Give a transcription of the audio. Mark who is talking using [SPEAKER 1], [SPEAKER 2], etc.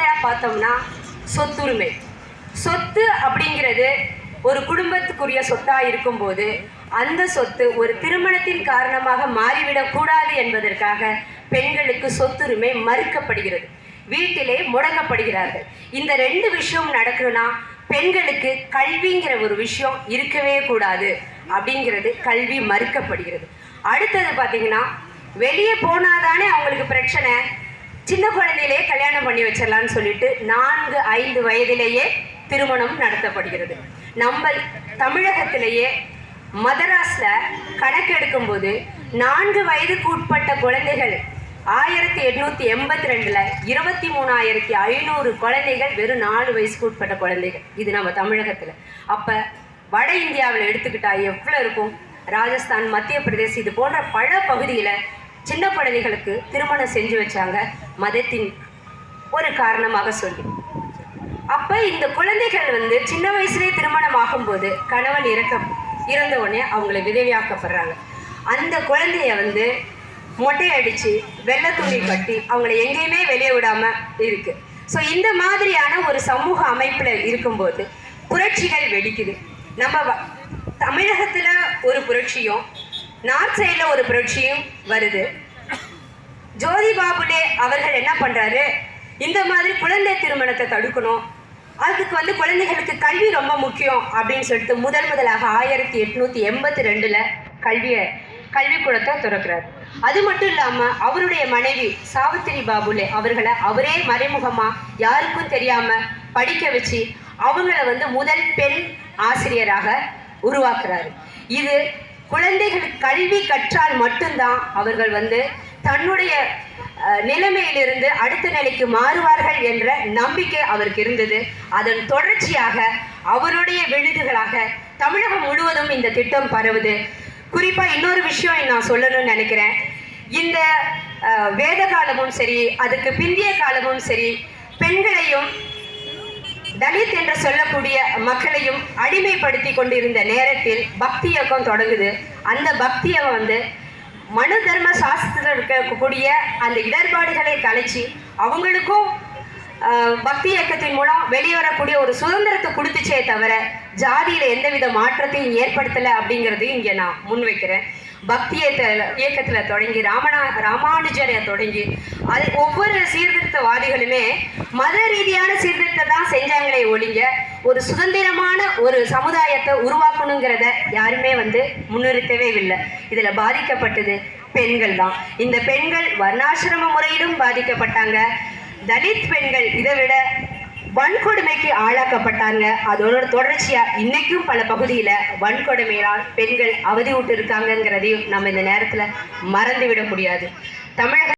[SPEAKER 1] முதன்மையாக பார்த்தோம்னா சொத்துரிமை. சொத்து அப்படிங்கிறது ஒரு குடும்பத்துக்குரிய சொத்தாக இருக்கும்போது அந்த சொத்து ஒரு திருமணத்தின் காரணமாக மாறிவிடக்கூடாது என்பதற்காக பெண்களுக்கு சொத்துரிமை மறுக்கப்படுகிறது, வீட்டிலே முடங்கப்படுகிறார்கள். இந்த ரெண்டு விஷயம் நடக்கணும்னா பெண்களுக்கு கல்விங்கிற ஒரு விஷயம் இருக்கவே கூடாது அப்படிங்கிறது கல்வி மறுக்கப்படுகிறது. அடுத்தது பார்த்தீங்கன்னா, வெளியே போனாதானே அவங்களுக்கு பிரச்சனை, சின்ன குழந்தையிலே கல்யாணம் பண்ணி வச்சிடலான்னு சொல்லிட்டு 4-5 வயதிலேயே திருமணம் நடத்தப்படுகிறது. நம்ம தமிழகத்திலேயே மதராஸில் கணக்கெடுக்கும்போது 4 வயதுக்கு உட்பட்ட குழந்தைகள் 1882 23,500 குழந்தைகள் வெறும் 4 வயசுக்கு உட்பட்ட குழந்தைகள். இது நம்ம தமிழகத்தில். அப்போ வட இந்தியாவில் எடுத்துக்கிட்டா எவ்வளோ இருக்கும்? ராஜஸ்தான், மத்திய பிரதேசம் இது போன்ற பல பகுதியில் சின்ன குழந்தைகளுக்கு திருமணம் செஞ்சு வச்சாங்க, மதத்தின் ஒரு காரணமாக சொல்லி. அப்போ இந்த குழந்தைகள் சின்ன வயசுலேயே திருமணம் ஆகும்போது கணவன் இறந்த உடனே அவங்கள விதவியாக்கப்படுறாங்க. அந்த குழந்தைய மொட்டை அடித்து வெள்ளை துணி கட்டி அவங்கள எங்கேயுமே வெளியே விடாமல் இருக்குது. ஸோ இந்த மாதிரியான ஒரு சமூக அமைப்பில் இருக்கும்போது புரட்சிகள் வெடிக்குது. நம்ம தமிழகத்தில் ஒரு புரட்சியும் நார்த் சைடில் ஒரு புரட்சியும் வருது. ஜோதி பாபுலே அவர்கள் என்ன பண்ணுறாரு, இந்த மாதிரி குழந்தை திருமணத்தை தடுக்கணும், அதுக்கு குழந்தைகளுக்கு கல்வி ரொம்ப முக்கியம் அப்படின்னு சொல்லிட்டு முதலாக 1882 கல்விக்கூடத்தை திறக்கிறார். அது மட்டும் இல்லாமல் அவருடைய மனைவி சாவித்திரி பாபுலே அவர்களை அவரே மறைமுகமாக யாருக்கும் தெரியாமல் படிக்க வச்சு அவங்கள முதல் பெண் ஆசிரியராக உருவாக்குறாரு. இது குழந்தைகளுக்கு கல்வி கற்றால் மட்டும்தான் அவர்கள் தன்னுடைய நிலைமையிலிருந்து அடுத்த நிலைக்கு மாறுவார்கள் என்ற நம்பிக்கை அவருக்கு இருந்தது. அதன் தொடர்ச்சியாக அவருடைய விழுதுகளாக தமிழகம் முழுவதும் இந்த திட்டம் பரவுது. குறிப்பாக இன்னொரு விஷயம் நான் சொல்லணும்னு நினைக்கிறேன். இந்த வேத காலமும் சரி, அதுக்கு பிந்திய காலமும் சரி, பெண்களையும் தலித் என்று சொல்லக்கூடிய மக்களையும் அடிமைப்படுத்தி கொண்டிருந்த நேரத்தில் பக்தி இயக்கம் தொடங்குது. அந்த பக்தி இயக்கம் மனு தர்ம சாஸ்திரத்தில் இருக்கக்கூடிய அந்த இடர்பாடுகளை கலைச்சி அவங்களுக்கும் பக்தி இயக்கத்தின் மூலம் வெளிவரக்கூடிய ஒரு சுதந்திரத்தை கொடுத்துச்சே தவிர ஜாதியில் எந்தவித மாற்றத்தையும் ஏற்படுத்தலை அப்படிங்கிறதையும் இங்கே நான் முன்வைக்கிறேன். பக்தி இயக்கத்தில் தொடங்கி ராமானுஜரை தொடங்கி அது ஒவ்வொரு சீர்திருத்தவாதிகளுமே மத ரீதியான சீர்திருத்தம் தான் செஞ்சாங்களே ஒழிங்க ஒரு சுதந்திரமான ஒரு சமுதாயத்தை உருவாக்கணுங்கிறத யாருமே முன்னிறுத்தவே இல்லை. இதில் பாதிக்கப்பட்டது பெண்கள் தான். இந்த பெண்கள் வர்ணாசிரம முறையிலும் பாதிக்கப்பட்டாங்க. தலித் பெண்கள் இதை விட வன்கொடுமைக்கு ஆளாக்கப்பட்டாங்க. அதோட தொடர்ச்சியாக இன்னைக்கும் பல பகுதியில் வன்கொடுமையால் பெண்கள் அவதி விட்டு இருக்காங்கங்கிறதையும் நம்ம இந்த நேரத்தில் மறந்துவிட முடியாது. தமிழக